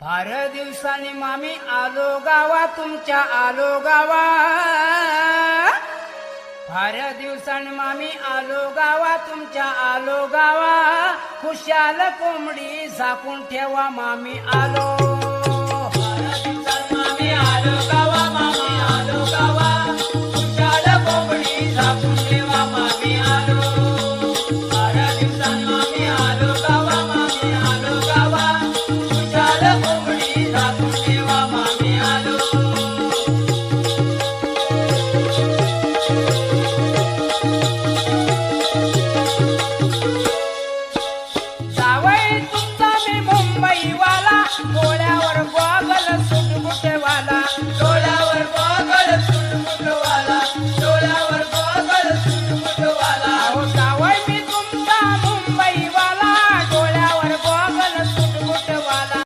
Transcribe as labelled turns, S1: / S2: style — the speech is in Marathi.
S1: फार दिवसांनी मामी आलो गावा तुमच्या आलो गावा फार दिवसांनी मामी आलो गावा तुमच्या आलो गावा खुशाल कोंबडी झाकून ठेवा मामी आलो मुंबईवाला